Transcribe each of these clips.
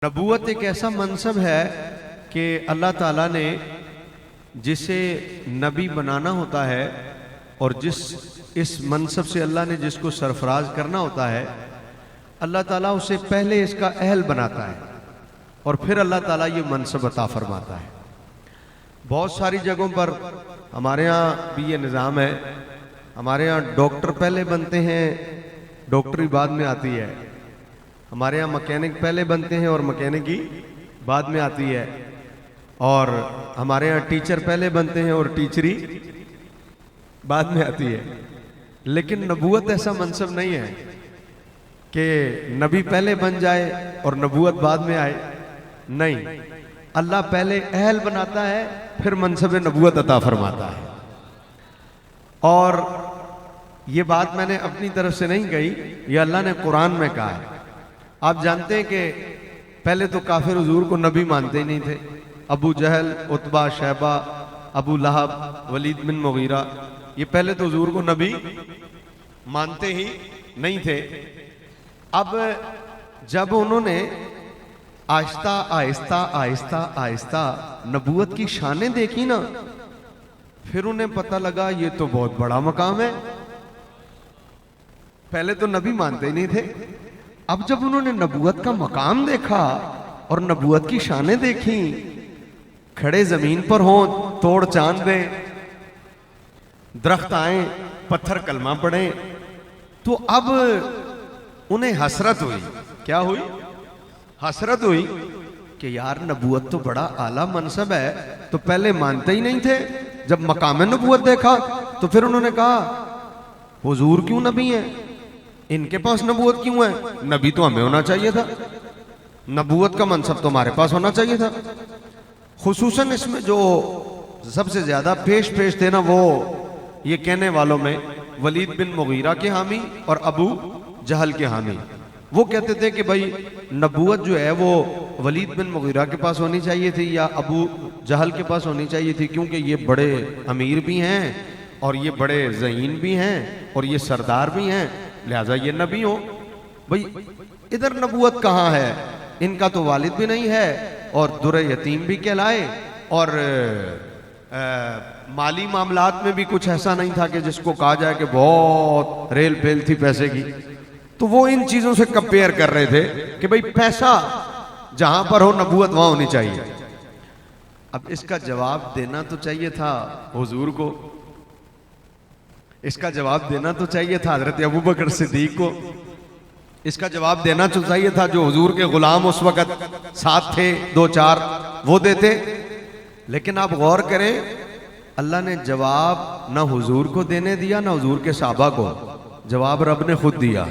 नबूवत एक ऐसा मनसब है कि अल्लाह ताला ने जिसे नबी बनाना होता है और इस मनसब से अल्लाह ने जिसको सरफराज करना होता है, अल्लाह ताला उसे पहले इसका अहल बनाता है और फिर अल्लाह ताला ये मनसब अता फरमाता है। बहुत सारी जगहों पर हमारे यहाँ भी ये निज़ाम है। हमारे यहाँ डॉक्टर पहले बनते हैं, डॉक्टरी बाद में आती है। हमारे यहाँ मैकेनिक पहले बनते हैं और मैकेनिकी बाद में आती है। और हमारे यहाँ टीचर पहले बनते हैं और टीचरी बाद में आती है। लेकिन नबूवत ऐसा मनसब नहीं है कि नबी पहले बन जाए और नबूवत बाद में आए। नहीं, अल्लाह पहले अहल बनाता है फिर मनसब नबूवत अता फरमाता है। और ये बात मैंने अपनी तरफ से नहीं कही, ये अल्लाह ने कुरान में कहा है। आप जानते हैं कि पहले तो काफिर हुजूर को नबी मानते ही नहीं थे। अबू जहल, उतबा, शैबा, अबू लहब, वलीद बिन मुगीरा, ये पहले तो हुजूर को नबी मानते ही नहीं थे। अब जब उन्होंने आहिस्ता आहिस्ता आहिस्ता आहिस्ता नबूवत की शानें देखी ना, फिर उन्हें पता लगा ये तो बहुत बड़ा मकाम है। पहले तो नबी मानते ही नहीं थे। अब जब उन्होंने नबूवत का मकाम देखा और नबूवत की शानें देखी, खड़े जमीन पर हों तोड़ चांद दें, दरख्त आए पत्थर कलमा पड़े, तो अब उन्हें हसरत हुई। क्या हुई? हसरत हुई कि यार नबूवत तो बड़ा आला मनसब है। तो पहले मानते ही नहीं थे, जब मकाम नबूवत देखा तो फिर उन्होंने कहा हुजूर क्यों नबी हैं, इनके पास नबूवत क्यों है? नबी तो हमें होना चाहिए था, नबूवत का मनसब तो हमारे पास होना चाहिए था। खुसूसन इसमें जो सबसे ज्यादा पेश थे ना, वो ये कहने वालों में वलीद बिन मुगीरा के हामी और अबू जहल के हामी। वो कहते थे कि भाई नबूवत जो है वो वलीद बिन मुगीरा के पास होनी चाहिए थी या अबू जहल के पास होनी चाहिए थी, क्योंकि ये बड़े अमीर भी हैं और ये बड़े ज़हीन भी हैं और ये सरदार भी हैं, लिहाजा ये नबी हो। भाई इधर नबूवत कहाँ है? इनका तो वालिद भी नहीं है और दुरे यतीम भी कहलाए, और माली मामलात में भी कुछ ऐसा नहीं था कि जिसको कहा जाए कि बहुत रेल फेल थी पैसे की। तो वो इन चीजों से कंपेयर कर रहे थे कि भाई पैसा जहां पर हो नबूवत वहां होनी चाहिए। अब इसका जवाब देना तो चाहिए था हुजूर को, इसका जवाब देना तो चाहिए था हजरत अबू बकर सिद्दीक को, इसका जवाब देना तो चाहिए था जो हुजूर के गुलाम उस वक्त साथ थे, दो चार, वो देते। लेकिन आप गौर करें, अल्लाह ने जवाब ना हुजूर को देने दिया ना हुजूर के साहबा को, जवाब रब ने खुद दिया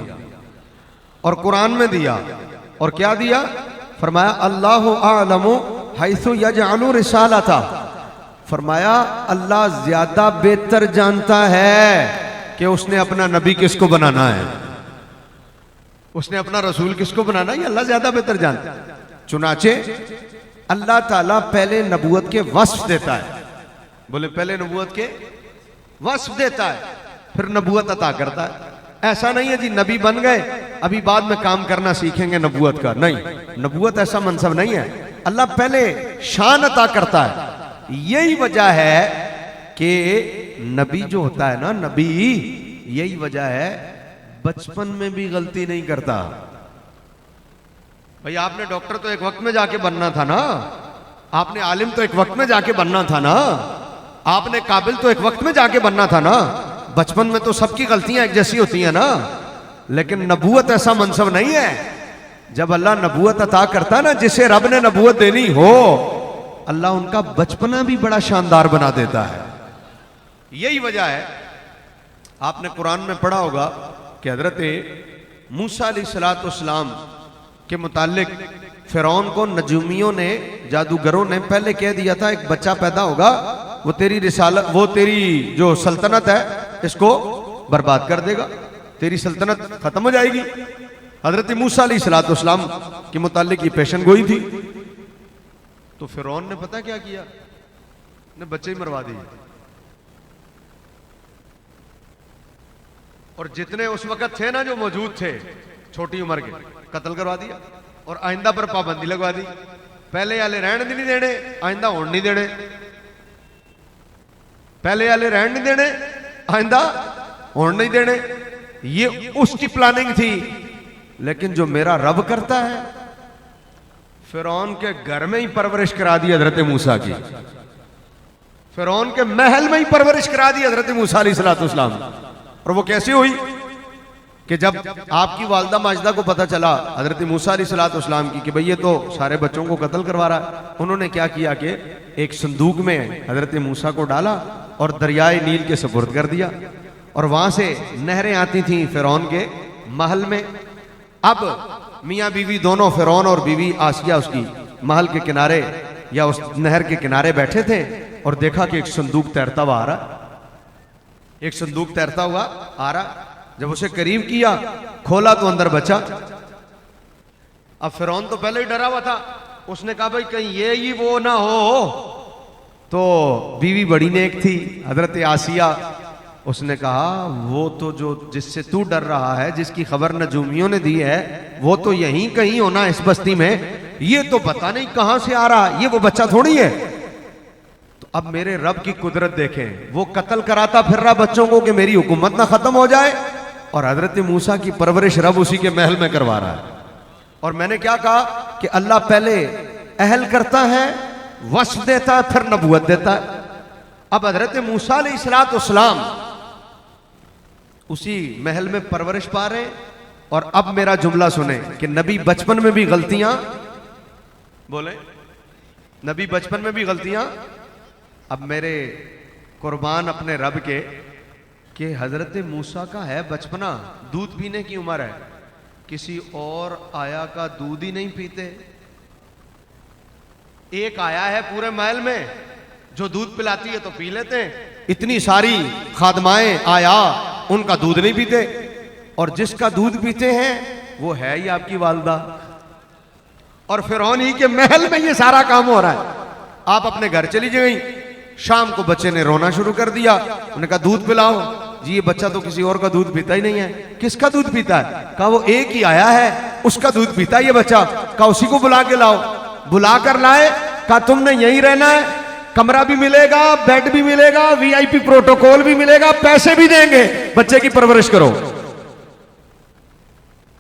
और कुरान में दिया। और क्या दिया? फरमाया अल्लाहु आलमु हैसु यजअलु रिसालता। फरमाया अल्लाह ज्यादा बेहतर जानता है कि उसने अपना नबी किसको बनाना है, उसने अपना रसूल किसको बनाना है, ये अल्लाह ज्यादा बेहतर जानता है। चुनाचे अल्लाह ताला पहले नबूवत के वस्फ देता है, बोले पहले नबूवत के वस्फ देता है फिर नबूवत अता करता है। ऐसा नहीं है जी नबी बन गए अभी बाद में काम करना सीखेंगे नबूवत का, नहीं, नबूवत ऐसा मनसब नहीं है। अल्लाह पहले शान अता करता है। यही वजह है कि नबी जो होता है ना, नबी, यही वजह है बचपन में भी गलती नहीं करता। भाई आपने डॉक्टर तो एक वक्त में जाके बनना था ना, आपने आलिम तो एक वक्त में जाके बनना था ना, आपने काबिल तो एक वक्त में जाके बनना था ना। बचपन में तो सबकी गलतियां एक जैसी होती हैं ना। लेकिन नबूवत ऐसा मनसब नहीं है। जब अल्लाह नबूवत अता करता ना, जिसे रब ने नबूवत देनी हो, अल्लाह उनका बचपना भी बड़ा शानदार बना देता है। यही वजह है, आपने कुरान में पढ़ा होगा कि हजरत मूसा अलैहिस्सलाम के मुतालिक फिरौन को नजूमियों ने, जादूगरों ने पहले कह दिया था एक बच्चा पैदा होगा, वो तेरी रिसालत, वो तेरी जो सल्तनत है इसको बर्बाद कर देगा, तेरी सल्तनत खत्म हो जाएगी। हजरत मूसा अलैहिस्सलाम के मुतालिक ये पेशन गोई थी। तो फिरौन ने पता क्या किया? ने बच्चे ही मरवा दिए और जितने उस वक्त थे ना जो मौजूद थे छोटी उम्र के, कत्ल करवा दिया। और आइंदा पर पाबंदी लगवा दी। पहले वाले रहन नहीं देने, आइंदा होने नहीं देने। पहले वाले रहन नहीं देने, आइंदा होने नहीं देने। ये उसकी प्लानिंग थी। लेकिन जो मेरा रब करता है, फिरौन के घर में ही परवरिश करा दी हजरत मूसा की, फिरौन के महल में ही परवरिश करा दी हजरत मूसा अलैहिस्सलाम। और वो कैसे हुई कि जब आपकी वालदा माजिदा को पता चला हजरत मूसा अलैहिस्सलाम की कि भाई ये तो सारे बच्चों को कत्ल करवा रहा है, उन्होंने क्या किया कि एक संदूक में हजरत मूसा को डाला और दरियाए नील के सुपुर्द कर दिया। और वहां से नहरें आती थीं फिरौन के महल में। अब मियां बीवी दोनों, फिरौन और बीवी आसिया, उसकी महल के किनारे या उस नहर के किनारे बैठे थे और देखा कि एक संदूक तैरता हुआ आ रहा, एक संदूक तैरता हुआ आ रहा। जब उसे करीब किया, खोला तो अंदर बचा। अब फिरौन तो पहले ही डरा हुआ था, उसने कहा भाई कहीं ये ही वो ना हो। तो बीवी बड़ी नेक थी हजरत आसिया, उसने कहा वो तो जो जिससे तू डर रहा है, जिसकी खबर नजूमियों ने दी है, वो तो यहीं कहीं होना इस बस्ती में। ये तो पता नहीं कहां से आ रहा, ये वो बच्चा थोड़ी है। तो अब मेरे रब की कुदरत देखें, वो कत्ल कराता फिर रहा बच्चों को कि मेरी हुकूमत ना खत्म हो जाए, और हजरत मूसा की परवरिश रब उसी के महल में करवा रहा है। और मैंने क्या कहा कि अल्लाह पहले अहल करता है, वस्फ देता है, फिर नबूवत देता है। अब हजरत मूसा अलैहिस्सलाम उसी महल में परवरिश पा रहे। और अब मेरा जुमला सुने कि नबी बचपन में भी गलतियां, बोले नबी बचपन में भी गलतियां। अब मेरे कुर्बान अपने रब के कि हजरत मूसा का है बचपना, दूध पीने की उम्र है, किसी और आया का दूध ही नहीं पीते। एक आया है पूरे महल में जो दूध पिलाती है तो पी लेते हैं, इतनी सारी खादमाएं आया उनका दूध नहीं पीते। और जिसका दूध पीते हैं वो है ही आपकी वालदा। और फिरौन ही के महल में ये सारा काम हो रहा है। आप अपने घर चली गई, शाम को बच्चे ने रोना शुरू कर दिया, उन्होंने कहा दूध पिलाओ जी। ये बच्चा तो किसी और का दूध पीता ही नहीं है। किसका दूध पीता है? कहा वो एक ही आया है, उसका दूध पीता है ये बच्चा। कहा उसी को बुला के लाओ। बुला कर लाए, कहा तुमने यहीं रहना है, कमरा भी मिलेगा, बेड भी मिलेगा, वीआईपी प्रोटोकॉल भी मिलेगा, पैसे भी देंगे, बच्चे की परवरिश करो।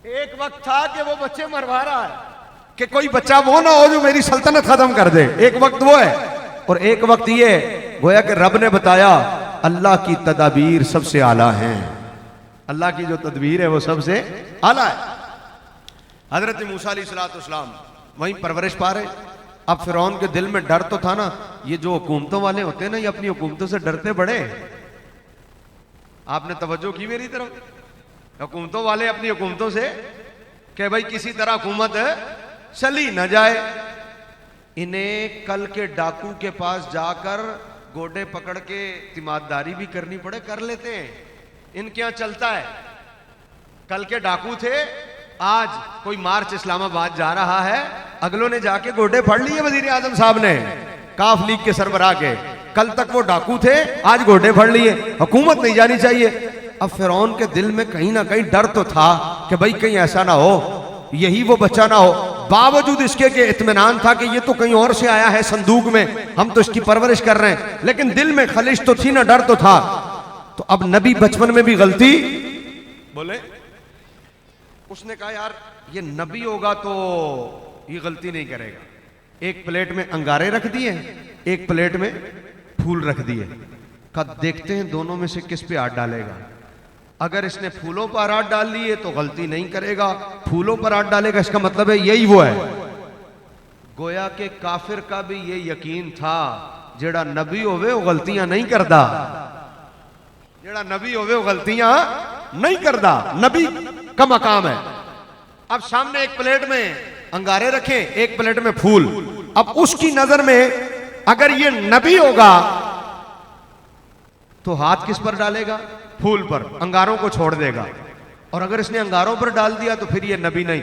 एक वक्त था कि वो बच्चे मरवा रहा है कि कोई बच्चा वो ना हो जो मेरी सल्तनत खत्म कर दे। एक वक्त वो है। और एक वक्त ये गोया कि रब ने बताया अल्लाह की तदाबीर सबसे आला है। अल्लाह की जो तदबीर है वो सबसे आला है। हजरत मूसा अलैहिस्सलाम वहीं परवरिश पा रहे। अब फिरौन के दिल में डर तो था ना, ये जो हुकूमतों वाले होते हैं ना, ये अपनी हुकूमतों से डरते बड़े। आपने तवज्जो की मेरी तरफ? हुकूमतों वाले अपनी हुकूमतों से कि भाई किसी तरह हुकूमत चली न जाए। इन्हें कल के डाकू के पास जाकर गोडे पकड़ के तिमारदारी भी करनी पड़े, कर लेते हैं। इनके यहां चलता है, कल के डाकू थे, आज कोई मार्च इस्लामाबाद जा रहा है, अगलों ने जाके गोडे फाड़ लिए वजीर आजम साहब ने, काफ लीग के सरबराह के। कल तक वो डाकू थे, आज गोडे फाड़ लिए, हुकूमत नहीं जानी चाहिए। अब फिरौन के दिल में कहीं ना कहीं डर तो था कि भाई कहीं ऐसा ना हो, यही वो बच्चा ना हो। बावजूद इसके के इत्मीनान था कि ये तो कहीं और से आया है संदूक में, हम तो इसकी परवरिश कर रहे हैं, लेकिन दिल में खलिश तो थी ना, डर तो था। तो अब नबी बचपन में भी गलती बोले, उसने कहा यार ये नबी होगा तो ये गलती नहीं करेगा। एक प्लेट में अंगारे रख दिए, एक प्लेट में फूल रख दिए। कहा देखते हैं दोनों में से किस पे हाथ डालेगा। अगर इसने फूलों पर हाथ डाल लिए तो गलती नहीं करेगा, फूलों पर हाथ डालेगा इसका मतलब है यही वो है। गोया के काफिर का भी ये यकीन था, जेड़ा नबी होवे वो गलतियां नहीं करदा, जेड़ा नबी होवे वो गलतियां नहीं करदा, नबी का मकाम है। अब सामने एक प्लेट में अंगारे रखे, एक प्लेट में फूल। अब उसकी नजर में अगर ये नबी होगा तो हाथ किस पर डालेगा? फूल पर, अंगारों को छोड़ देगा। और अगर इसने अंगारों पर डाल दिया तो फिर ये नबी नहीं।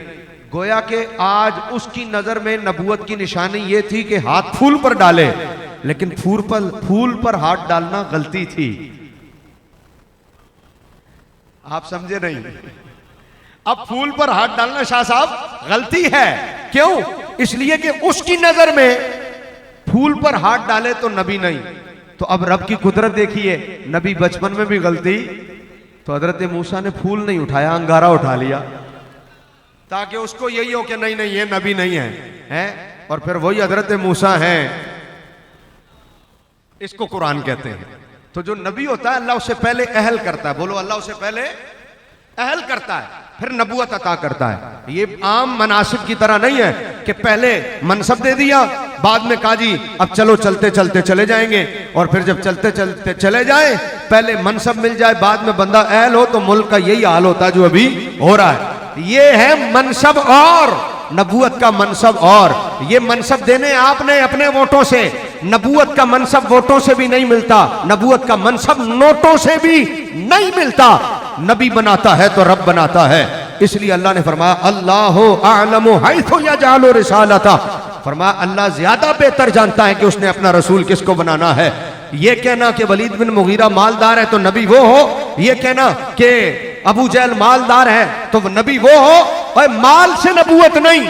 गोया के आज उसकी नजर में नबूवत की निशानी ये थी कि हाथ फूल पर डाले, लेकिन फूल पर हाथ डालना गलती थी। आप समझे नहीं? अब फूल पर हाथ डालना शाह साहब गलती है। क्यों? इसलिए कि उसकी नजर में फूल पर हाथ डाले तो नबी नहीं। तो अब रब की कुदरत देखिए, नबी बचपन में भी गलती, तो हजरत मूसा ने फूल नहीं उठाया, अंगारा उठा लिया, ताकि उसको यही हो कि नहीं नहीं ये नबी नहीं है, हैं? और फिर वही हजरत मूसा हैं, इसको कुरान कहते हैं। तो जो नबी होता है अल्लाह उससे पहले अहल करता है। बोलो, अल्लाह उससे पहले अहल करता है, फिर नबूवत अता करता है। ये आम मनासिब की तरह नहीं है कि पहले मनसब दे दिया, बाद में कहा जी अब चलो चलते चलते चले जाएंगे, और फिर जब चलते चलते चले जाए, पहले मनसब मिल जाए, बाद में बंदा अहल हो, तो मुल्क का यही हाल होता है जो अभी हो रहा है। ये है मनसब और नबूवत का मनसब। और ये मनसब देने आपने अपने वोटों से, नबूवत का मनसब वोटों से भी नहीं मिलता, नबूवत का मनसब नोटों से भी नहीं मिलता। नबी बनाता है तो रब बनाता है। इसलिए अल्लाह ने फरमाया अल्लाहु अअलमु हैथु यजअलु रिसालता, फरमाया अल्लाह ज्यादा बेहतर जानता है कि उसने अपना रसूल किसको बनाना है। ये कहना कि वलीद बिन मुगीरा मालदार है तो नबी वो हो, ये कहना कि अबू जहल मालदार है तो नबी वो हो, और माल से नबूवत नहीं,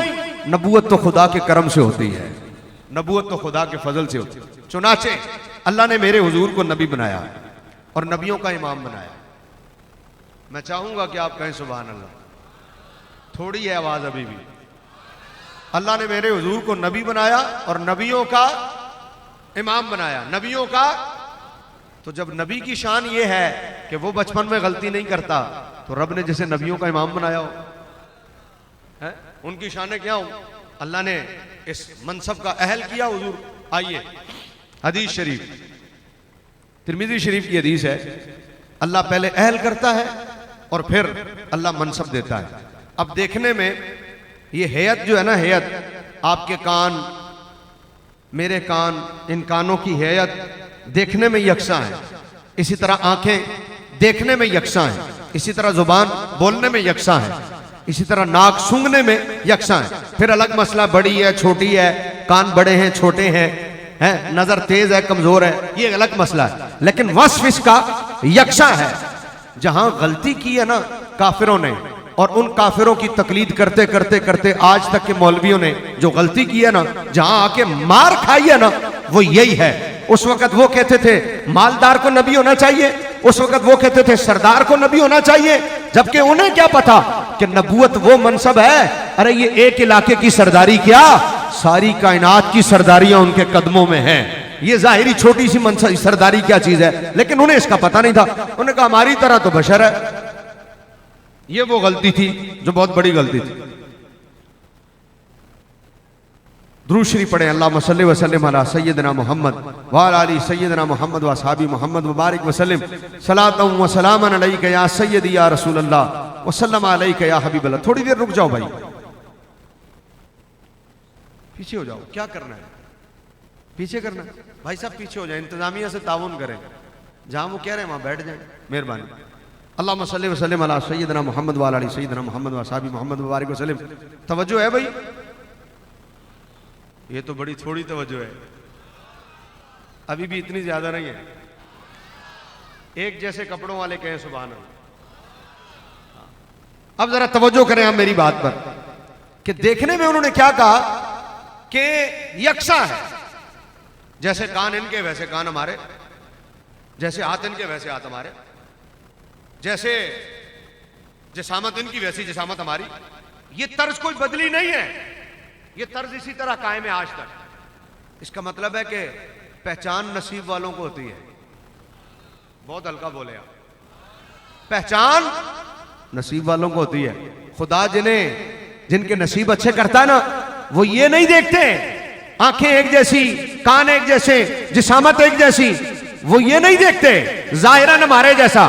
नबूवत तो खुदा के करम से होती है, नबूवत तो खुदा के फजल से होती है। चुनाचे अल्लाह ने मेरे हुजूर को नबी बनाया और नबियों का इमाम बनाया। मैं चाहूंगा कि आप कहें सुभान अल्लाह। थोड़ी है आवाज अभी भी। अल्लाह ने मेरे हुजूर को नबी बनाया और नबियों का इमाम बनाया। नबियों का, तो जब नबी की शान ये है कि वो बचपन में गलती नहीं करता, तो रब ने जैसे नबियों का इमाम बनाया हो, है? उनकी शान क्या हो? अल्लाह ने इस मनसब का अहल किया हुजूर। आइए हदीस शरीफ, तिरमिज़ी शरीफ की हदीस है, अल्लाह पहले अहल करता है और फिर अल्लाह मनसब देता है। अब देखने में ये हैयत जो है ना, हैयत, आपके कान, मेरे कान, इन कानों की हैयत देखने में यकसा है, इसी तरह आंखें देखने में यकसा है, इसी तरह जुबान बोलने में यकसा है, इसी तरह नाक सूंघने में यकसा है। फिर अलग मसला बड़ी है छोटी है, कान बड़े हैं छोटे हैं, नजर तेज है कमजोर है, ये अलग मसला है। लेकिन वस्फ इसका यकसा है। जहां गलती की है ना काफिरों ने, और उन काफिरों की तकलीद करते करते करते आज तक के मौलवियों ने जो गलती की है ना, जहां आके मार खाई है ना, वो यही है। उस वक्त वो कहते थे मालदार को नबी होना चाहिए, उस वक्त वो कहते थे सरदार को नबी होना चाहिए, जबकि उन्हें क्या पता कि नबूवत वो मनसब है। अरे ये एक इलाके की सरदारी क्या, सारी कायनात की सरदारियां उनके कदमों में हैं। ये जाहिरी छोटी सी सरदारी क्या चीज है, लेकिन उन्हें इसका पता नहीं था। उन्होंने कहा हमारी तरह तो बशर है। ये वो गलती थी जो बहुत बड़ी गलती थी। दुरूद शरीफ पढ़े, अल्लाहुम्मा सल्लि व सल्लिम अला सय्यिदिना मुहम्मद व अला आलि सय्यिदिना मुहम्मद व असहाबी मुहम्मद मुबारक व सल्लिम सलातन व सलामन अलैका या सय्यदी या रसूल अल्लाह व सल्लम अलैका या हबीब अल्लाह। थोड़ी देर रुक जाओ भाई, पीछे हो जाओ। क्या करना है? पीछे करना है? भाई साहब पीछे हो जाए, इंतजामिया से ताउन करें, जहां वो कह रहे हैं वहां बैठ जाए, मेहरबानी। अल्लाहुम्मा सल्लि व सल्लिम अला सय्यिदिना मुहम्मद व अला आलि सय्यिदिना मुहम्मद व असहाबी मुहम्मद मुबारक व सल्लिम। तवज्जो है भाई? ये तो बड़ी थोड़ी तवज्जो है, अभी भी इतनी ज्यादा नहीं है। एक जैसे कपड़ों वाले कहें सुभान अल्लाह। अब जरा तवज्जो करें आप मेरी बात पर कि देखने में उन्होंने क्या कहा कि यकसा है, जैसे कान इनके वैसे कान हमारे, जैसे हाथ इनके वैसे हाथ हमारे, जैसे जिसामत इनकी वैसी जिसामत हमारी। ये तर्ज कोई बदली नहीं है, ये तर्ज इसी तरह कायम है आज तक। इसका मतलब है कि पहचान नसीब वालों को होती है। बहुत हल्का बोले आप, पहचान नसीब वालों को होती है। खुदा जिनके नसीब अच्छे करता है ना, वो ये नहीं देखते आंखें एक जैसी, कान एक जैसे, जिसामत एक जैसी, वो ये नहीं देखते जाहिरन हमारे जैसा।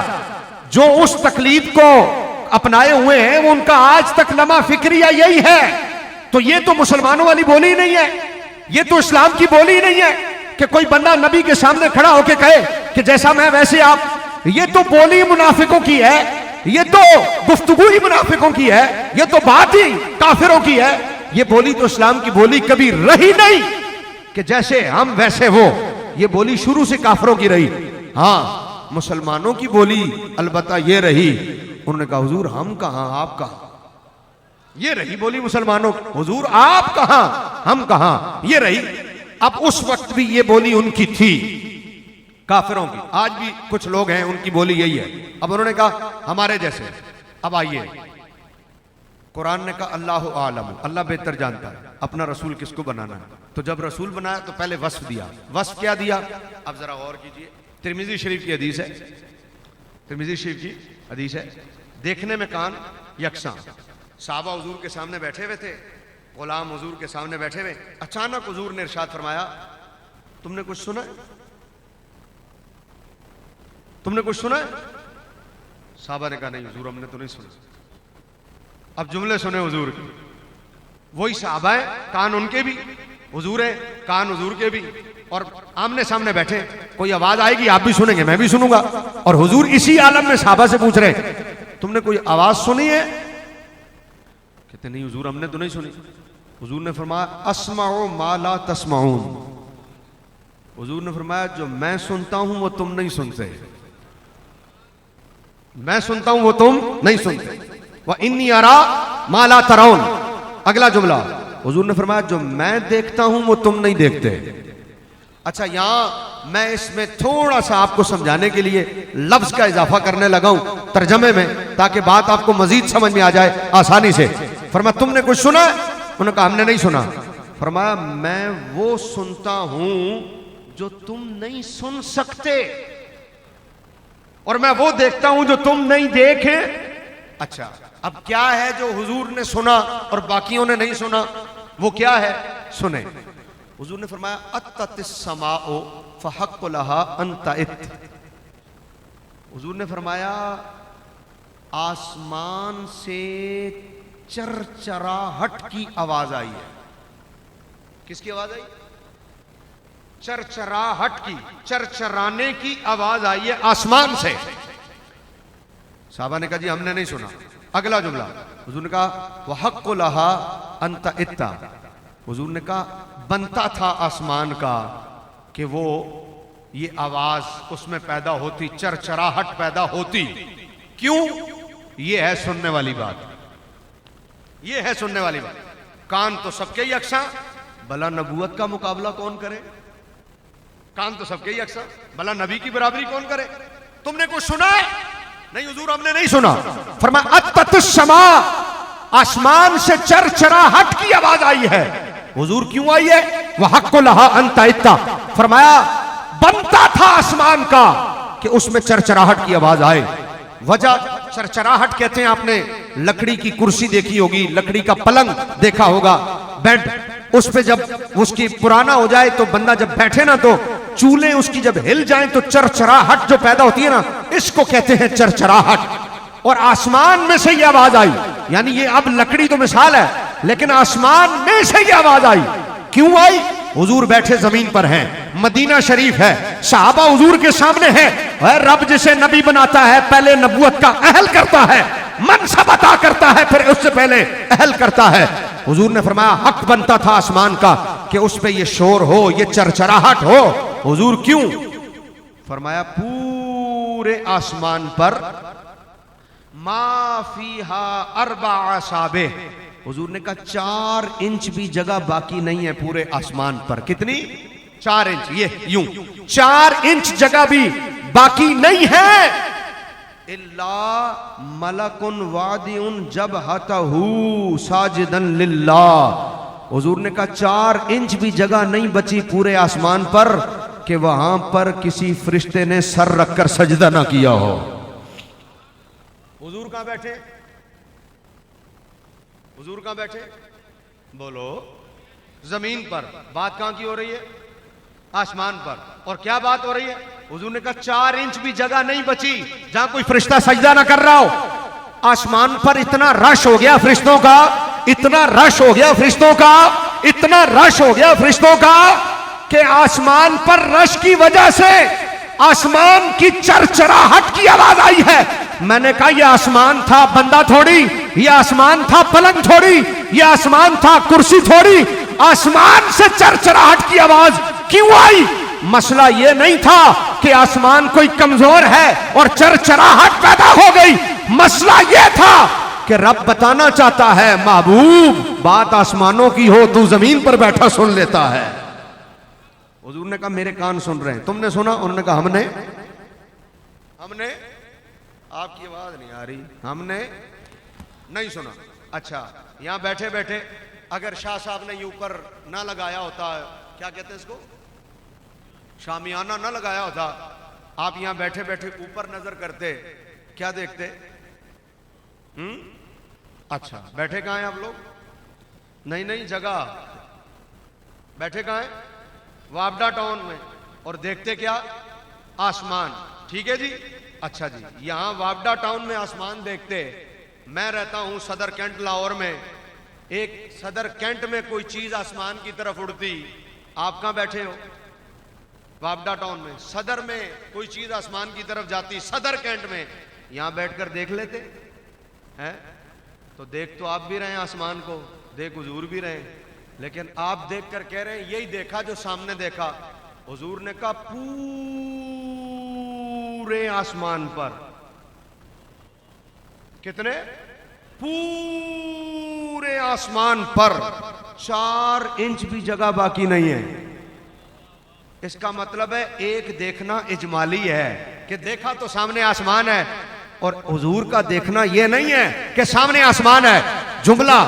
जो उस तकलीफ को अपनाए हुए हैं वो उनका आज तक लम्हा फिक्रिया यही है। तो ये तो मुसलमानों वाली बोली ही नहीं है, ये तो इस्लाम की बोली ही नहीं है कि कोई बंदा नबी के सामने खड़ा होकर कहे कि जैसा मैं वैसे आप। ये तो बोली मुनाफिकों की है, ये तो गुफ्तगू ही मुनाफिकों की है, ये तो बात ही काफिरों की है। ये बोली तो इस्लाम की बोली कभी रही नहीं कि जैसे हम वैसे वो। ये बोली शुरू से काफिरों की रही। हाँ, मुसलमानों की बोली अलबत्ता ये रही, उन्होंने कहा हुजूर हम कहां आप कहां, ये रही बोली मुसलमानों की। हुजूर आप कहां, हम कहां, ये रही। अब उस वक्त भी ये बोली उनकी थी, काफिरों की। आज भी कुछ लोग हैं उनकी बोली यही है। अब उन्होंने कहा हमारे जैसे। अब आइए, कुरान ने कहा अल्लाह आलम, अल्लाह बेहतर जानता है अपना रसूल किसको बनाना है। तो जब रसूल बनाया तो पहले वस्फ दिया। वस्फ क्या दिया? अब जरा गौर कीजिए, तिरमिजी शरीफ की हदीस है, तिरमिजी शरीफ की हदीस है। देखने में कान यकसा, साहबा हुजूर के सामने बैठे हुए थे, गुलाम हुजूर के सामने बैठे हुए। अचानक हुजूर ने इरशाद फरमाया, तुमने कुछ सुना है? तुमने कुछ सुना है? साहबा ने कहा नहीं हुजूर, हमने तो नहीं सुना। अब जुमले सुने हुजूर के, वही साहबा है, कान उनके भी, हुजूर है, कान हुजूर के भी, और आमने सामने बैठे। कोई आवाज आएगी आप भी सुनेंगे, मैं भी सुनूंगा। और हुजूर इसी आलम में साहबा से पूछ रहे तुमने कोई आवाज सुनी है? कहते नहीं हुजूर, हमने तो नहीं सुनी। हुजूर ने फरमाया अस्माओ मा ला तस्माऊन। हुजूर ने फरमाया जो मैं सुनता हूं वो तुम नहीं सुनते, मैं सुनता हूं वो तुम नहीं सुनते। वह इन्नी अरा माला तराउन। अगला जुमला हुजूर ने फरमाया जो मैं देखता हूं वो तुम नहीं देखते। अच्छा, यहां मैं इसमें थोड़ा सा आपको समझाने के लिए लफ्ज का इजाफा करने लगा हूं तर्जमे में, ताकि बात आपको मजीद समझ में आ जाए आसानी से। फरमाया तुमने कुछ सुना? उन्होंने कहा हमने नहीं सुना। फरमाया मैं वो सुनता हूं जो तुम नहीं सुन सकते, और मैं वो देखता हूं जो तुम नहीं देखे। अच्छा, अब क्या है जो हुजूर ने सुना और बाकियों ने नहीं सुना? वो क्या है, सुने। हुजूर ने फरमाया अत्ततिस समाओ फहक्कु लहा अन तइत। हुजूर ने फरमाया आसमान से चरचराहट की आवाज आई है। किसकी आवाज आई? चरचराहट की, चरचराने की आवाज आई है आसमान से। साहबा ने कहा जी हमने नहीं सुना। अगला जुमला हुजूर ने कहा वहक्कु लहा अन तइत्ता। हुजूर ने कहा बनता था आसमान का कि वो ये आवाज उसमें पैदा होती, चरचराहट पैदा होती। क्यों? ये है सुनने वाली बात, ये है सुनने वाली बात। कान तो सबके ही अक्सा, भला नबूवत का मुकाबला कौन करे? कान तो सबके ही अक्सा, भला नबी की बराबरी कौन करे? तुमने कुछ सुना है? नहीं हुजूर, हमने नहीं सुना। फरमाया अत्ततिस समा, आसमान से चरचराहट की आवाज आई है। हुजूर क्यों आई है? वहक्कु लहा अन तइत्ता। फरमाया बनता था आसमान का कि उसमें चरचराहट की आवाज आए। वजह चरचराहट कहते हैं, आपने लकड़ी की कुर्सी देखी होगी, लकड़ी का पलंग देखा होगा, बेड, उस पे जब उसकी पुराना हो जाए तो बंदा जब बैठे ना तो चूल्हे उसकी जब हिल जाए तो चरचराहट जो पैदा होती है ना, इसको कहते हैं चरचराहट। और आसमान में से ये आवाज आई, यानी ये अब लकड़ी तो मिसाल है, लेकिन आसमान में से ये आवाज आई। क्यों आई? हुजूर बैठे जमीन पर हैं, मदीना शरीफ है, सहाबा हुजूर के सामने है। रब जिसे नबी बनाता है पहले नबूवत का अहल करता है, मनसब अता करता है, फिर उससे पहले अहल करता है। हुजूर ने फरमाया हक बनता था आसमान का कि उस पे ये शोर हो, ये चरचराहट हो। हुजूर क्यों? फरमाया पूरे आसमान पर माफीहा अरबा साबे। हुजूर ने कहा 4 इंच भी जगह बाकी नहीं है पूरे आसमान पर। कितनी? 4 इंच। ये यूं 4 इंच जगह भी बाकी नहीं है। इल्ला मलकुन वादिउन जबहतहू साजिदन लिल्लाह। हुजूर ने कहा 4 इंच भी जगह नहीं बची पूरे आसमान पर कि वहां पर किसी फरिश्ते ने सर रखकर सजदा ना किया हो। हुजूर कहां बैठे? हुजूर कहां बैठे? बोलो। जमीन पर। बात कहां की हो रही है? आसमान पर। और क्या बात हो रही है? हुजूर ने कहा 4 इंच भी जगह नहीं बची जहां कोई फरिश्ता सजदा ना कर रहा हो। आसमान पर इतना रश हो गया फरिश्तों का, इतना रश हो गया फरिश्तों का, इतना रश हो गया फरिश्तों का कि आसमान पर रश की वजह से आसमान की चरचराहट की आवाज आई है। मैंने कहा यह आसमान था बंदा थोड़ी, यह आसमान था पलंग थोड़ी, यह आसमान था कुर्सी थोड़ी। आसमान से चरचराहट की आवाज क्यों आई? मसला यह नहीं था कि आसमान कोई कमजोर है और चरचराहट पैदा हो गई। मसला यह था कि रब बताना चाहता है महबूब बात आसमानों की हो तू जमीन पर बैठा सुन लेता है। हुजूर ने कहा मेरे कान सुन रहे हैं, तुमने सुना? उन्होंने कहा हमने आपकी आवाज नहीं आ रही, हमने नहीं सुना। अच्छा, यहां बैठे बैठे अगर शाह साहब ने ये ऊपर ना लगाया होता, क्या कहते हैं इसको, शामियाना ना लगाया होता, आप यहां बैठे बैठे ऊपर नजर करते, क्या देखते? अच्छा, बैठे कहां हैं आप लोग? नहीं जगह, बैठे कहां हैं? वापडा टाउन में, और देखते क्या? आसमान। ठीक है जी। अच्छा जी, यहां वापडा टाउन में आसमान देखते। मैं रहता हूं सदर कैंट लाहौर में, एक सदर कैंट में कोई चीज आसमान की तरफ उड़ती, आप कहां बैठे हो? वापडा टाउन में। सदर में कोई चीज आसमान की तरफ जाती, सदर कैंट में, यहां बैठकर देख लेते हैं। तो देख तो आप भी रहे हैं आसमान को, देख हुजूर भी रहे, लेकिन आप देखकर कह रहे हैं यही देखा जो सामने देखा। हुजूर ने कहा पूरे आसमान पर, कितने? पूरे आसमान पर 4 इंच भी जगह बाकी नहीं है। इसका मतलब है एक देखना इजमाली है कि देखा तो सामने आसमान है, और हुजूर का देखना यह नहीं है कि सामने आसमान है। जुमला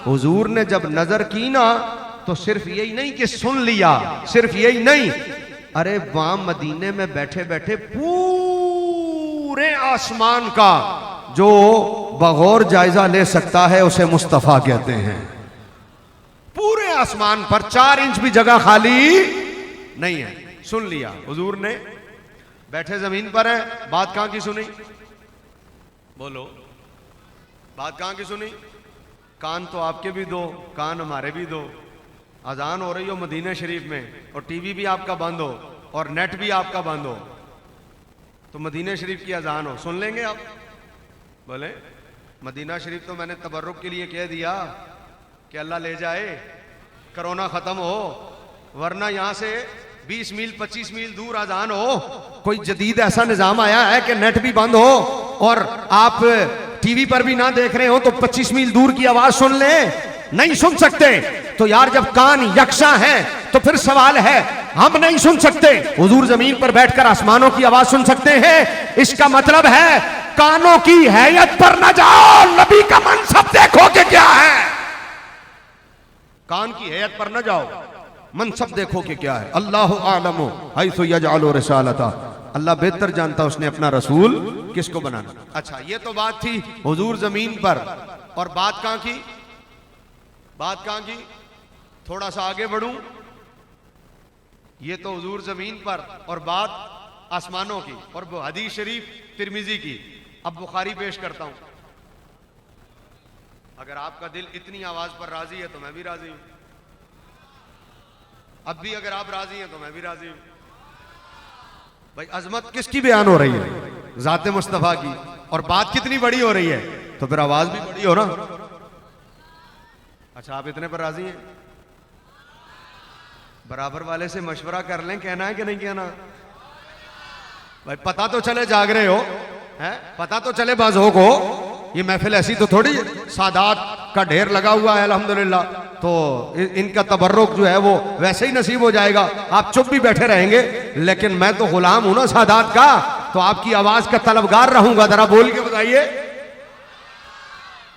हुजूर ने जब नजर की ना, तो सिर्फ यही नहीं कि सुन लिया, सिर्फ यही नहीं, अरे वहां मदीने में बैठे बैठे पूरे आसमान का जो बगौर जायजा ले सकता है उसे मुस्तफा कहते हैं। पूरे आसमान पर 4 इंच भी जगह खाली नहीं है। सुन लिया हुजूर ने, बैठे जमीन पर है, बात कहां की सुनी? बोलो, बात कहां की सुनी? कान तो आपके भी दो, कान हमारे भी दो। अजान हो रही हो मदीना शरीफ में, और टीवी भी आपका बंद हो, और नेट भी आपका बंद हो, तो मदीना शरीफ की अजान हो, सुन लेंगे आप? बोले मदीना शरीफ तो मैंने तबर्रुक के लिए कह दिया कि अल्लाह ले जाए, कोरोना खत्म हो, वरना यहां से 20 मील 25 मील दूर अजान हो, कोई जदीद ऐसा निजाम आया है कि नेट भी बंद हो और आप टीवी पर भी ना देख रहे हो तो 25 मील दूर की आवाज सुन ले? नहीं सुन सकते। तो यार जब कान यकसा है तो फिर सवाल है, हम नहीं सुन सकते, हुजूर जमीन पर बैठकर आसमानों की आवाज सुन सकते हैं। इसका मतलब है कानों की हैयत पर न जाओ, नबी का मनसब देखो कि क्या है। कान की हैयत पर न जाओ, मनसब देखो कि क्या है। अल्लाह आलमु हैसु यजअलु रिसालता, अल्लाह बेहतर जानता उसने अपना रसूल किसको बनाना। अच्छा, ये तो बात थी हुजूर जमीन पर, और बात कहां की? बात कहां की? थोड़ा सा आगे बढ़ूं, ये तो हुजूर जमीन पर और बात आसमानों की, और वो हदीस शरीफ तिरमिजी की। अब बुखारी पेश करता हूं। अगर आपका दिल इतनी आवाज पर राजी है तो मैं भी राजी हूं। अब भी अगर आप राजी हैं तो मैं भी राजी हूं। भाई अजमत किसकी बयान हो रही है? जाते मुस्तफा की। और बात कितनी बड़ी हो रही है, तो फिर आवाज भी बड़ी हो ना। अच्छा, आप इतने पर राजी हैं? बराबर वाले से मशवरा कर लें, कहना है कि नहीं कहना? भाई पता तो चले जाग रहे हो, है? पता तो चले बाज़ों को। ये महफिल ऐसी तो थोड़ी सादात का ढेर लगा हुआ है अल्हम्दुलिल्लाह, तो इनका तबर्रुक जो है वो वैसे ही नसीब हो जाएगा। आप चुप भी बैठे रहेंगे, लेकिन मैं तो गुलाम हूं ना सादात का, तो आपकी आवाज का तलबगार रहूंगा। जरा बोल के बताइए।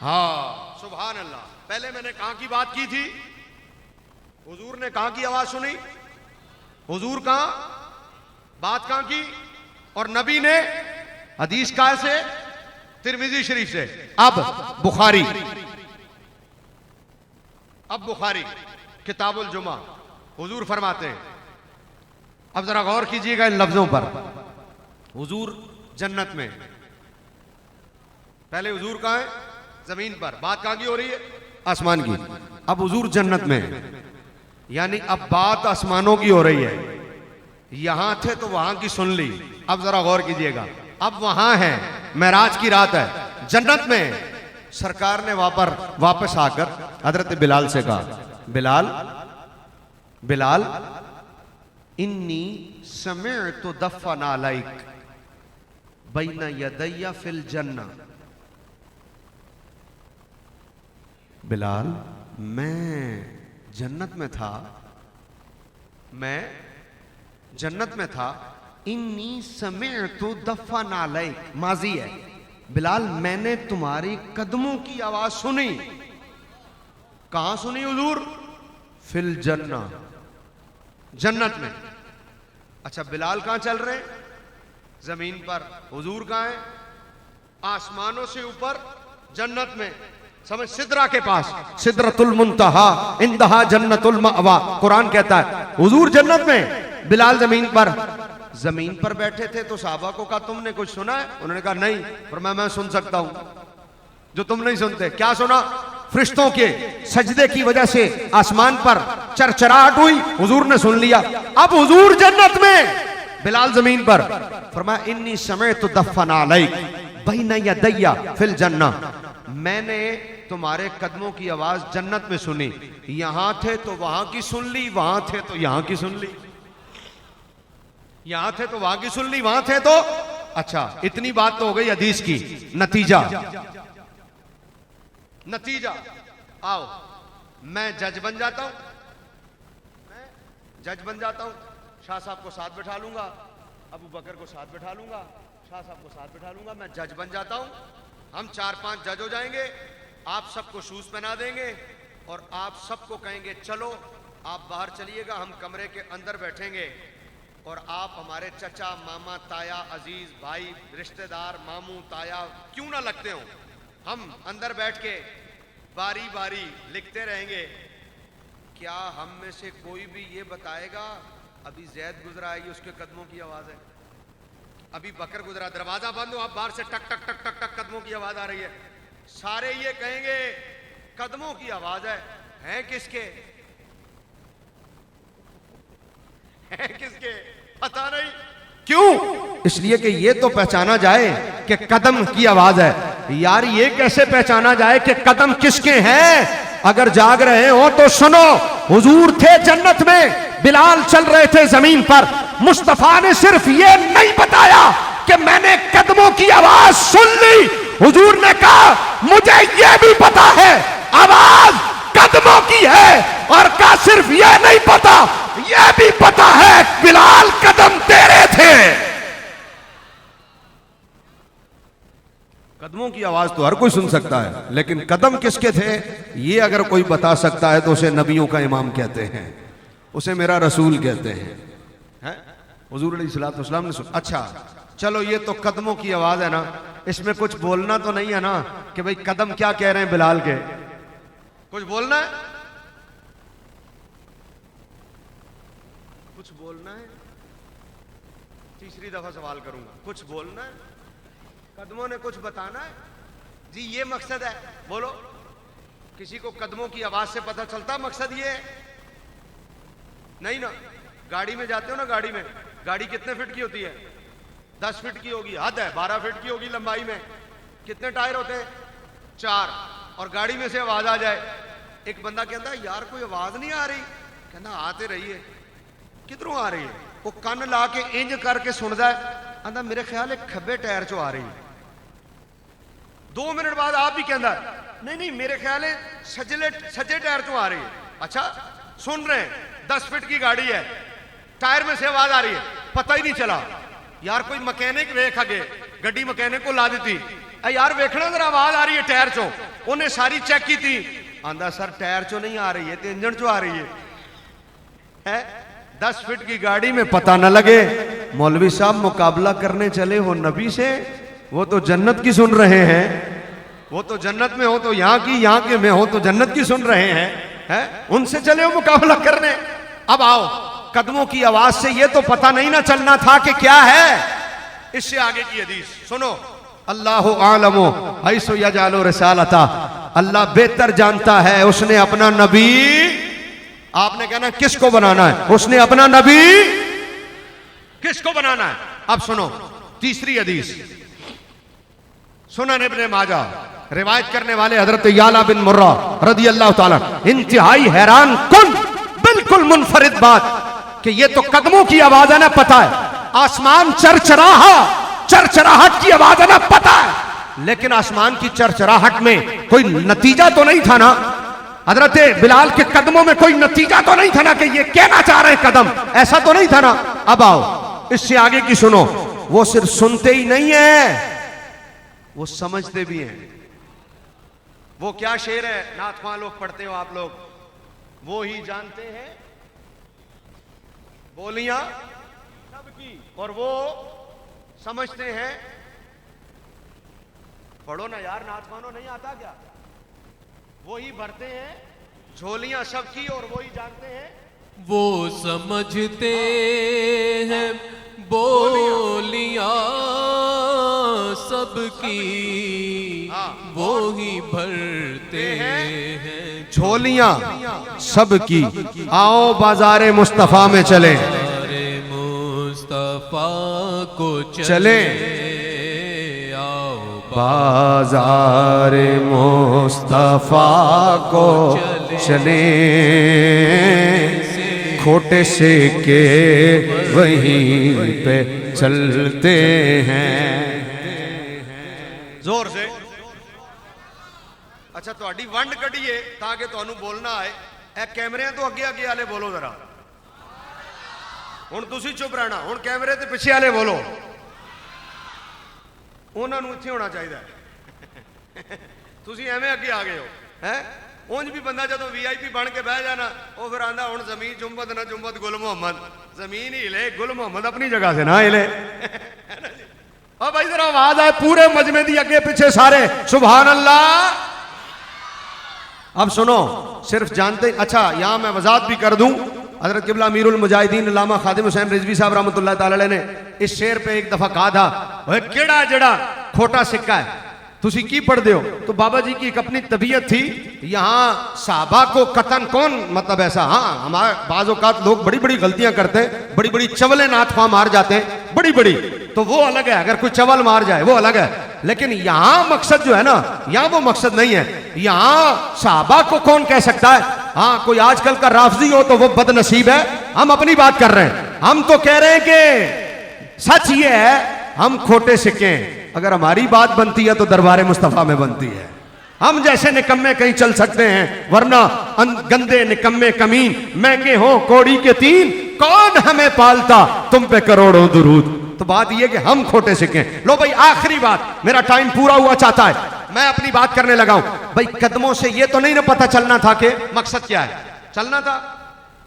हाँ, सुभान अल्लाह। पहले मैंने कहां की बात की थी? हुजूर ने कहां की आवाज सुनी? हुजूर कहां, बात कहां की? और नबी ने हदीस कहां से? तिरमिजी शरीफ से। अब बुखारी, अब बुखारी किताबुल जुमा, हुजूर फरमाते हैं, अब जरा गौर कीजिएगा इन लफ्जों पर। हुजूर जन्नत में, पहले हुजूर कहां है? जमीन पर। बात कहां की हो रही है? आसमान की। अब हुजूर जन्नत में, यानी अब बात आसमानों की हो रही है। यहां थे तो वहां की सुन ली। अब जरा गौर कीजिएगा, अब वहां है, मेराज की रात है, जन्नत में। सरकार ने वापस आकर हजरत बिलाल से कहा, बिलाल, बिलाल, इन्नी समिअतु दफ़न अलैक बैन यदैया फिल जन्ना। बिलाल, मैं जन्नत में था, मैं जन्नत में था। इन्नी समिअतु दफ़न अलैक, माजी है। बिलाल, मैंने तुम्हारी कदमों की आवाज सुनी। कहां सुनी हुजूर? फिल जन्ना, जन्नत में। अच्छा, बिलाल कहां चल रहे? जमीन पर। हुजूर कहां है? आसमानों से ऊपर, जन्नत में। समझ, सिदरा के पास, सिदरतुल मुंतहा इंदहा जन्नतुल मअवा। कुरान कहता है हुजूर जन्नत में, बिलाल जमीन पर। जमीन पर बैठे थे तो साहबा को कहा तुमने कुछ सुना है? उन्होंने कहा नहीं। पर मैं सुन सकता हूं जो तुम नहीं सुनते। क्या सुना? फरिश्तों के सजदे की वजह से आसमान पर चरचराहट हुई, हुजूर ने सुन लिया। अब हुजूर जन्नत में, बिलाल जमीन पर। फरमाया इन्नी समिअतु दफ़न अलैक बैन यदैया फिल जन्ना, मैंने तुम्हारे कदमों की आवाज जन्नत में सुनी। यहां थे तो वहां की सुन ली, वहां थे तो यहां की सुन ली, यहां थे तो वहां की सुन ली, वहां थे तो। अच्छा, इतनी बात तो हो गई हदीस की। नतीजा, नतीजा आओ, मैं जज बन जाता हूं, मैं जज बन जाता हूं। शाह साहब को साथ बैठा लूंगा, अबू बकर को साथ बैठा लूंगा, शाह साहब को साथ बैठा लूंगा, मैं जज बन जाता हूं। हम 4-5 जज हो जाएंगे, आप सबको शूज पहना देंगे और आप सबको कहेंगे चलो आप बाहर चलिएगा, हम कमरे के अंदर बैठेंगे और आप हमारे चचा, मामा, ताया, अजीज, भाई, रिश्तेदार, मामू, ताया क्यों ना लगते हो, हम अंदर बैठ के बारी बारी लिखते रहेंगे। क्या हम में से कोई भी ये बताएगा अभी जैद गुजरा है, ये उसके कदमों की आवाज है? अभी बकर गुजरा, दरवाजा बंद हो, आप बाहर से टक टक टक टक टक कदमों की आवाज आ रही है। सारे ये कहेंगे कदमों की आवाज है किसके? है किसके? पता नहीं। क्यों? इसलिए कि ये तो पहचाना जाए कि कदम की आवाज है। यार, ये कैसे पहचाना जाए कि कदम किसके हैं? अगर जाग रहे हो तो सुनो, हुजूर थे जन्नत में, बिलाल चल रहे थे जमीन पर। मुस्तफा ने सिर्फ ये नहीं बताया कि मैंने कदमों की आवाज सुन ली, हुजूर ने कहा मुझे ये भी पता है आवाज कदमों की है, और का सिर्फ ये नहीं पता, ये भी पता है बिलाल कदम तेरे थे। कदमों की आवाज तो हर कोई सुन सकता है, लेकिन कदम किसके थे ये अगर कोई बता सकता है तो उसे नबियों का इमाम कहते हैं, उसे मेरा रसूल कहते हैं। हुजूर अलैहिस्सलातु वस्सलाम ने सुना। अच्छा चलो, ये तो कदमों की आवाज है ना, इसमें कुछ बोलना तो नहीं है ना कि भाई कदम क्या कह रहे हैं बिलाल के? कुछ बोलना है? कुछ बोलना है? तीसरी दफा सवाल करूंगा, कुछ बोलना है? कदमों ने कुछ बताना है? जी ये मकसद है, बोलो। किसी को कदमों की आवाज से पता चलता मकसद ये है? नहीं ना। गाड़ी में जाते हो ना, गाड़ी में, गाड़ी कितने फीट की होती है? 10 फीट की होगी, हद है 12 फीट की होगी लंबाई में। कितने टायर होते हैं? 4। और गाड़ी में से आवाज आ जाए, एक बंदा कहता है यार कोई आवाज नहीं आ रही, कहना आते रही है। किधरों आ रही है? वो कन ला के इंज करके सुनता है, कहता मेरे ख्याल है खब्बे टायर चो आ रही है। 2 मिनट बाद आप भी कहता है नहीं नहीं मेरे ख्याल है सज्जे टायर चो आ रही है। अच्छा सुन रहे हैं, 10 फीट की गाड़ी है, टायर में से आवाज आ रही है, पता ही नहीं चला। यार कोई मैकेनिक वेख अगे, गड्डी मैकेनिक को ला दी, यार वेखना जरा आवाज आ रही है टायर चो। उन्हें सारी चेक की थी, आंदा सर टायर चो नहीं आ रही है, तो इंजन चो आ रही है। 10 फीट की गाड़ी में पता न लगे। मौलवी साहब मुकाबला करने चले हो नबी से, वो तो जन्नत की सुन रहे हैं, वो तो जन्नत में हो तो यहाँ की, यहाँ के में हो तो जन्नत की सुन रहे हैं, उनसे चले हो मुकाबला करने। अब आओ, कदमों की आवाज से ये तो पता नहीं ना चलना था कि क्या है। इससे आगे की हदीस सुनो, अल्लाहु आलमु हैसु यजालु रिसालता, अल्लाह बेहतर जानता है उसने अपना नबी, आपने कहना किसको बनाना है, उसने अपना नबी किसको बनाना है। अब सुनो तीसरी हदीस, सुनन इब्ने माजा, रिवायत करने वाले हजरत याला बिन मुर्रा रदी अल्लाह ताला, इंतहाई हैरान कुन, बिल्कुल मुनफरिद बात कि ये तो कदमों की आवाज है ना, पता है आसमान चरचराहट की आवाज है ना, पता है, लेकिन आसमान की चरचराहट में कोई नतीजा तो नहीं था ना। हजरत बिलाल के कदमों में कोई नतीजा तो नहीं था ना कि ये कहना चाह रहे हैं कदम, ऐसा तो नहीं था ना। अब आओ इससे आगे की सुनो, वो सिर्फ सुनते ही नहीं है, वो समझते भी हैं। वो क्या शेर है नाथ ख्वां लोग पढ़ते हो आप लोग, वो ही जानते हैं बोलियां सबकी और वो समझते हैं। पढ़ो ना यार, नाथ ख्वानो नहीं आता क्या? वो ही भरते हैं झोलियां सबकी और वो ही जानते हैं। वो समझते हैं बोलियां सबकी, वो ही भरते हैं झोलियां सबकी। आओ बाजारे मुस्तफा में चले, मुस्तफा को चले बाजारे मुस्तफा को चले, खोटे से के वहीं पे चलते हैं। जोर से अच्छा ਤੁਹਾਡੀ ਵੰਡ ਕੱਢੀਏ ਤਾਂ ਕਿ ਤੁਹਾਨੂੰ ਬੋਲਣਾ ਆਏ। ਇਹ ਕੈਮਰਿਆਂ ਤੋਂ ਅੱਗੇ ਅੱਗੇ ਵਾਲੇ ਬੋਲੋ ਜ਼ਰਾ। ਹੁਣ ਤੁਸੀਂ ਚੁੱਪ ਰਹਿਣਾ, ਹੁਣ ਕੈਮਰੇ ਤੇ ਪਿੱਛੇ ਵਾਲੇ ਬੋਲੋ। ਉਹਨਾਂ ਨੂੰ ਇੱਥੇ ਹੋਣਾ ਚਾਹੀਦਾ। ਤੁਸੀਂ ਐਵੇਂ ਅੱਗੇ ਆ ਗਏ ਹੋ ਹੈ। ਉਂਝ ਵੀ ਬੰਦਾ ਜਦੋਂ ਵੀਆਈਪੀ ਬਣ ਕੇ ਬਹਿ ਜਾਣਾ ਉਹ ਫਿਰ ਆਂਦਾ ਹੁਣ ਜ਼ਮੀਨ ਜੁੰਬਦ ਨਾ ਜੁੰਬਦ ਗੁਲ ਮੁਹੰਮਦ, ਜ਼ਮੀਨ ही हिले गुल मोहम्मद अपनी जगह से ना हिले। अब भाई जरा आवाज आए पूरे मजमे दी अगे पीछे सारे सुभान अल्लाह। अब सुनो, सिर्फ जानते, अच्छा यहां मैं वजाहत भी कर दूं, हजरत किबला अमीरुल मुजाहिदीन अल्लामा खादिम हुसैन रिजवी साहब रहमतुल्लाह ताला अलैह ने इस शेर पे एक दफा कहा था, ओए केड़ा जड़ा खोटा सिक्का है तुसी की पढ़ते हो। तो बाबा जी की एक अपनी तबीयत थी, यहाँ साहबा को कतन कौन, मतलब ऐसा, हाँ हमारे बाज़ औक़ात लोग बड़ी बड़ी गलतियां करते हैं, बड़ी बड़ी चवले नाथ ख्वां मार जाते हैं, बड़ी बड़ी, तो वो अलग है, अगर कोई चवल मार जाए वो अलग है। लेकिन यहाँ मकसद जो है ना, यहाँ वो मकसद नहीं है। यहाँ साहबा को कौन कह सकता है, हाँ कोई आजकल का राफजी हो तो वो बदनसीब है। हम अपनी बात कर रहे हैं, हम तो कह रहे हैं कि सच ये है हम खोटे सिक्के हैं। अगर हमारी बात बनती है तो दरबार मुस्तफा में बनती है। हम जैसे निकम्मे कहीं चल सकते हैं, वरना गंदे निकम्मे कमीन महंगे हो कौड़ी के तीन, कौन हमें पालता तुम पे करोड़ों दुरूद। तो बात यह कि हम खोटे सिक्के। लो भाई आखिरी बात, मेरा टाइम पूरा हुआ चाहता है, मैं अपनी बात करने लगा हूं। भाई कदमों से यह तो नहीं ना पता चलना था कि मकसद क्या है। चलना था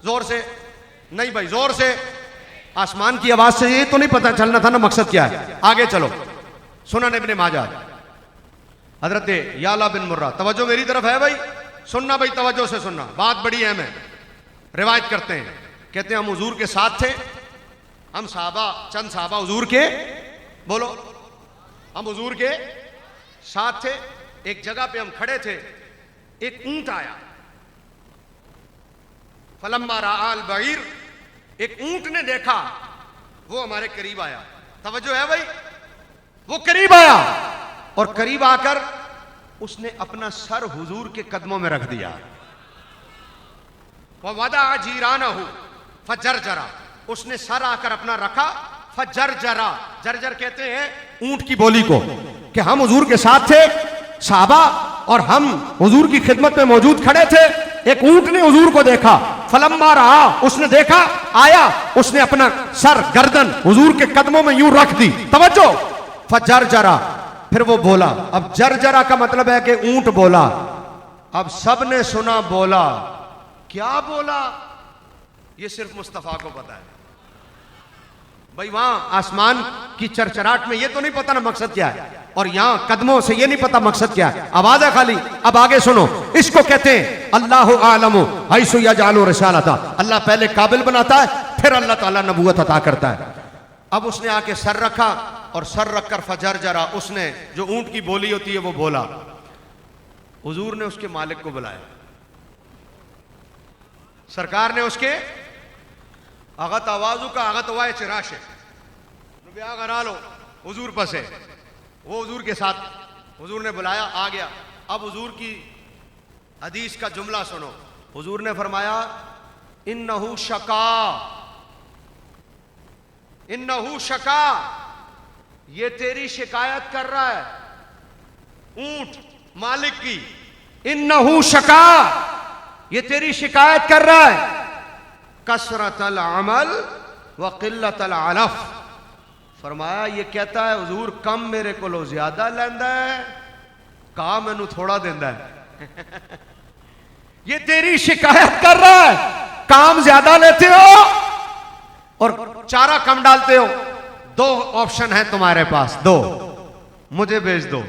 जोर से, नहीं भाई जोर से, आसमान की आवाज से ये तो नहीं पता चलना था ना मकसद क्या है। आगे चलो, सुनन इब्ने माजा, हजरत याला बिन मुर्रा, तवज्जो मेरी तरफ है भाई, सुनना भाई तवज्जो से सुनना, बात बड़ी अहम है। रिवायत करते हैं, कहते हैं हम हुजूर के साथ थे, हम साहबा, चंद साहबा हुजूर के, बोलो, हम हुजूर के साथ थे। एक जगह पे हम खड़े थे, एक ऊंट आया, फलम्मा राअल बईर, एक ऊंट ने देखा, वो हमारे करीब आया। तवज्जो है भाई, वो करीब आया और करीब आकर उसने अपना सर हुजूर के कदमों में रख दिया। वदा जीरानहु फजरजरा, उसने सर आकर अपना रखा, फजरजरा, जर्जर कहते हैं ऊंट की बोली को, कि हम हुजूर के साथ थे साहबा और हम हुजूर की खिदमत में मौजूद खड़े थे। एक ऊंट ने हुजूर को देखा, फलम्मा रहा, उसने देखा, आया, उसने अपना सर गर्दन हुजूर के कदमों में यूं रख दी। तवज्जो, फजरजरा, फिर वो बोला। अब जरजरा का मतलब है कि ऊंट बोला। अब सबने सुना, बोला, क्या बोला ये सिर्फ मुस्तफा को पता है भाई। वहां आसमान की चरचराहट में ये तो नहीं पता ना मकसद क्या है, और यहां कदमों से ये नहीं पता मकसद क्या है, आवाज है खाली। अब आगे सुनो, इसको कहते हैं अल्लाहु आलमु हैसु यजअलु रिसालता, अल्लाह पहले काबिल बनाता है फिर अल्लाह ताला नबूवत अता करता है। अब उसने आके सर रखा और सर रखकर फजर जरा, उसने जो ऊंट की बोली होती है वो बोला। हुजूर ने उसके मालिक को बुलाया, सरकार ने उसके आगत आवाजू का आगत वाय चिराशे ब्याह करा लो हुजूर पसे, वो हुजूर के साथ, हुजूर ने बुलाया, आ गया। अब हुजूर की हदीस का जुमला सुनो, हुजूर ने फरमाया इन्नहु शका, इन्नहु शका, ये तेरी शिकायत कर रहा है, ऊंट मालिक की। इन्नहु शका, ये तेरी शिकायत कर रहा है। कसरतल अमल व किल्लतल अलफ, फरमाया ये कहता है हुजूर कम मेरे को ज्यादा लेंदा है, कहा मैनू थोड़ा देंदा है। ये तेरी शिकायत कर रहा है, काम ज्यादा लेते हो और चारा कम डालते हो। दो ऑप्शन है तुम्हारे पास, दो, मुझे भेज दो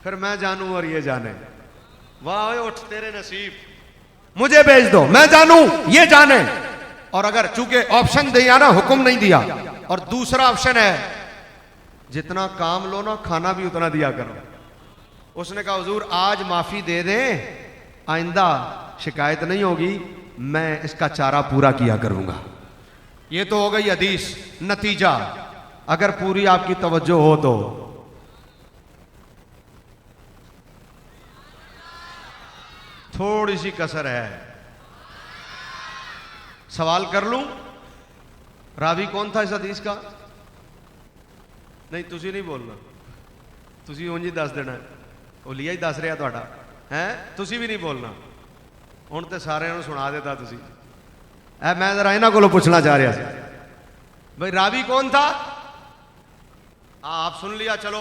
फिर मैं जानूं और ये जाने। वाह उठ तेरे नसीब, मुझे भेज दो मैं जानूं ये जाने। और अगर चूंकि ऑप्शन दिया ना, हुक्म नहीं दिया, और दूसरा ऑप्शन है जितना काम लो ना खाना भी उतना दिया करो। उसने कहा हुजूर आज माफी दे दे, आइंदा शिकायत नहीं होगी, मैं इसका चारा पूरा किया करूंगा। ये तो हो गई हदीस। नतीजा अगर पूरी आपकी तवज्जो हो तो थोड़ी सी कसर है। सवाल कर लूं, रावी कौन था इस हदीस का? नहीं तुसी नहीं बोलना, तुसी ਉਂਝ ही दस देना, ਉਹ ਲਿਆ ਹੀ ਦੱਸ ਰਿਹਾ ਤੁਹਾਡਾ है। तुसी भी नहीं बोलना, ਹੁਣ ਤੇ ਸਾਰਿਆਂ ਨੂੰ ਸੁਣਾ ਦਿੱਤਾ ਤੁਸੀਂ। मैं जरा इन्हों को पूछना चाह रहा था भाई रावी कौन था? आप सुन लिया। चलो,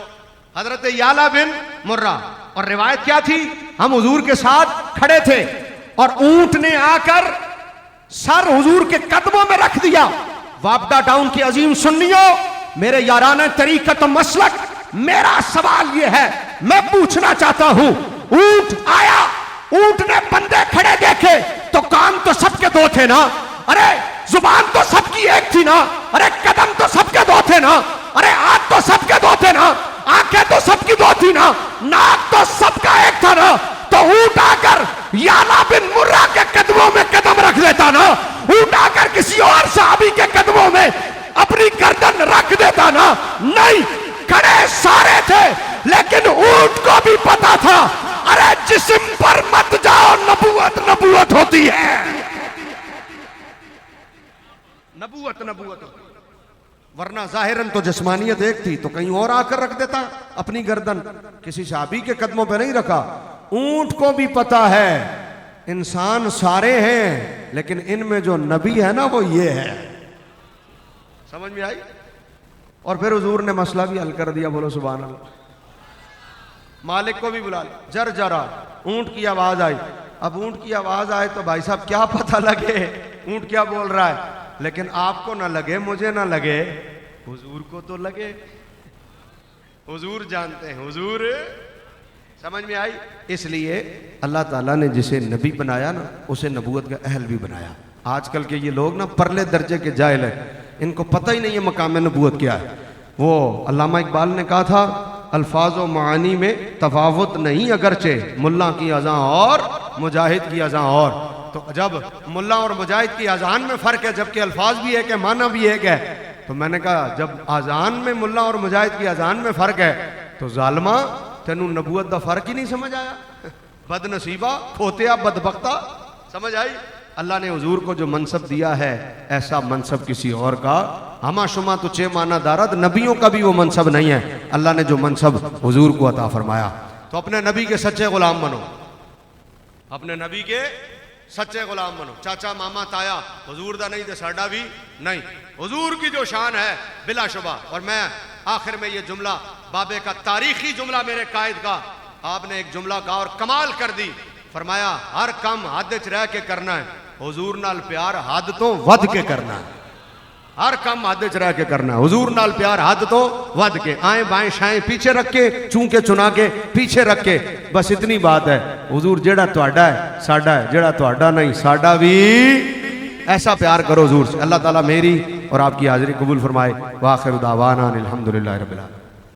हजरत याला बिन मुर्रा। और रिवायत क्या थी? हम हुजूर के साथ खड़े थे और ऊंट ने आकर सर हुजूर के कदमों में रख दिया। वापडा टाउन की अजीम सुन्नियों, मेरे याराना तरीकत मसलक, मेरा सवाल यह है, मैं पूछना चाहता हूं, ऊंट आया, ऊंट ने बंदे खड़े देखे तो कान तो सबके दो थे ना, अरे जुबान तो सबकी एक थी ना, अरे कदम तो सबके दो थे ना, अरे हाथ तो सबके दो थे ना, आंखें तो सबकी दो थी ना, नाक तो सबका एक था ना। तो ऊंट आकर याला बिन मुर्रा के कदमों में कदम रख देता ना, ऊंट आकर किसी और सहाबी के कदमों में अपनी गर्दन रख देता ना। नहीं, खड़े सारे थे, लेकिन ऊंट को भी पता था, अरे जिस्म पर मत जाओ, नबूवत नबूवत होती है, नबूवत नबूवत। वरना जाहिरन तो जिस्मानियत एक थी, तो कहीं और आकर रख देता अपनी गर्दन, किसी सहाबी के कदमों पे नहीं रखा। ऊंट को भी पता है इंसान सारे हैं, लेकिन इनमें जो नबी है ना वो ये है। समझ में आई? और फिर हुजूर ने मसला भी हल कर दिया। बोलो सुभान अल्लाह। मालिक को भी बुला लिया, जर जरा ऊंट की आवाज आई। अब ऊंट की आवाज आए तो भाई साहब क्या पता लगे ऊंट क्या बोल रहा है, लेकिन आपको ना लगे, मुझे ना लगे, हुजूर को तो लगे। हुजूर जानते हैं, हुजूर। समझ में आई? इसलिए अल्लाह ताला ने जिसे नबी बनाया ना, उसे नबूवत का अहल भी बनाया। आजकल के ये लोग ना परले दर्जे के जाहिल हैं, इनको पता ही नहीं है मकाम नबूवत क्या है। वो अल्लामा इकबाल ने कहा था, अल्फाज व मानी में तफावत नहीं अगरचे, मुल्ला की अज़ां और मुजाहिद की अज़ां और। तो जब मुल्ला और मुजाहिद की अजान में फ़र्क है, जबकि अल्फाज भी एक है, माना भी एक है, तो मैंने कहा जब अजान में मुल्ला और मुजाहिद की अजान में फ़र्क है, तो जालमा तेनू नबूवत का फ़र्क ही नहीं समझ आया। बदनसीबा, खोतिया, बदबख्ता। समझ आई? अल्लाह ने हुजूर को जो मनसब दिया है, ऐसा मनसब किसी और का हमा शुमा तो चे माना दारद, नबियों का भी वो मनसब नहीं है। अल्लाह ने जो मनसब हुजूर को अता फरमाया, तो अपने नबी के सच्चे गुलाम बनो, अपने नबी के सच्चे गुलाम बनो। चाचा मामा ताया हुजूर दा नहीं तो साडा भी नहीं। हुजूर की जो शान है बिलाशुबा। और मैं आखिर में ये जुमला, बाबे का तारीखी जुमला मेरे कायद का, आपने एक जुमला कहा और कमाल कर दी। फरमाया हर काम हद च रह के करना है, हुजूर नाल प्यार हद तो वध के करना है। हर काम हद च रह के करना है, हुजूर नाल प्यार हद तो वध के। आए बाएं शाएं पीछे रख के, चूंके चुना के पीछे रख के, बस इतनी बात है। हुजूर जेड़ा तुहाडा है साडा है, जेड़ा तुहाडा नहीं साडा भी। ऐसा प्यार करो हुजूर से। अल्लाह ताला मेरी और आपकी हाजिरी कबूल फरमाए। वाखिर दावाना अनिल हम्दुलिल्लाहि रब्बिल आलमीन।